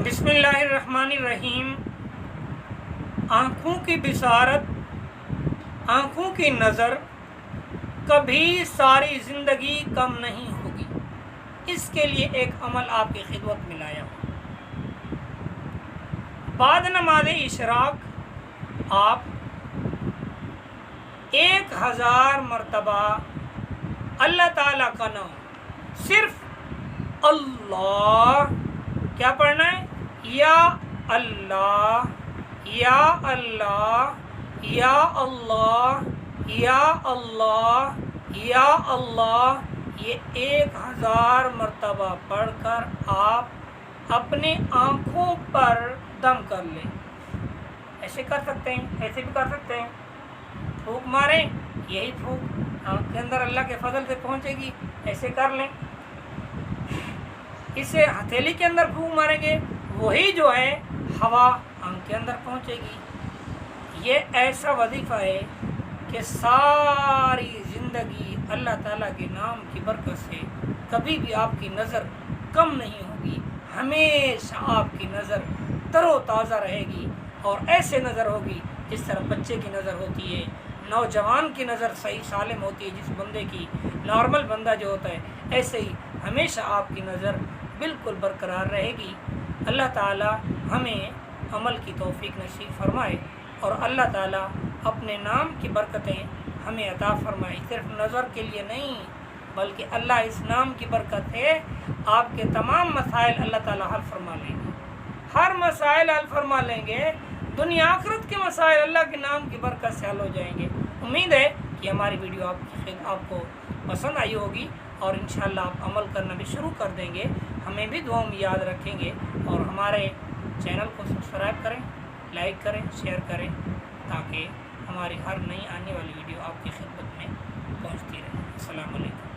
بسم اللہ الرحمن الرحیم۔ آنکھوں کی بصارت، آنکھوں کی نظر کبھی ساری زندگی کم نہیں ہوگی۔ اس کے لیے ایک عمل آپ کی خدمت میں لایا ہوں۔ بعد نماز اشراق آپ 1000 مرتبہ اللہ تعالیٰ کا نام، صرف اللہ کیا پڑھنا ہے؟ یا اللہ یا اللہ یا اللہ یا اللہ یا اللہ، یہ 1000 مرتبہ پڑھ کر آپ اپنے آنکھوں پر دم کر لیں۔ ایسے کر سکتے ہیں، ایسے بھی کر سکتے ہیں۔ پھونک ماریں، یہی پھونک آنکھ کے اندر اللہ کے فضل سے پہنچے گی، ایسے کر لیں۔ اسے ہتھیلی کے اندر پھونک ماریں گے، وہی جو ہے ہوا آنکھ کے اندر پہنچے گی۔ یہ ایسا وظیفہ ہے کہ ساری زندگی اللہ تعالیٰ کے نام کی برکت سے کبھی بھی آپ کی نظر کم نہیں ہوگی، ہمیشہ آپ کی نظر تر و تازہ رہے گی، اور ایسے نظر ہوگی جس طرح بچے کی نظر ہوتی ہے، نوجوان کی نظر صحیح سالم ہوتی ہے، جس بندے کی نارمل بندہ جو ہوتا ہے، ایسے ہی ہمیشہ آپ کی نظر بالکل برقرار رہے گی۔ اللہ تعالیٰ ہمیں عمل کی توفیق نصیب فرمائے، اور اللہ تعالیٰ اپنے نام کی برکتیں ہمیں عطا فرمائے۔ صرف نظر کے لیے نہیں، بلکہ اللہ اس نام کی برکت ہے آپ کے تمام مسائل اللہ تعالیٰ حل فرما لیں گے، ہر مسائل حل فرما لیں گے، دنیا آخرت کے مسائل اللہ کے نام کی برکت سے حل ہو جائیں گے۔ امید ہے کہ ہماری ویڈیو آپ کو پسند آئی ہوگی، اور انشاءاللہ آپ عمل کرنا بھی شروع کر دیں گے۔ ہمیں بھی دعاؤں میں یاد رکھیں گے، اور ہمارے چینل کو سبسکرائب کریں، لائک کریں، شیئر کریں، تاکہ ہماری ہر نئی آنے والی ویڈیو آپ کی خدمت میں پہنچتی رہے۔ السلام علیکم۔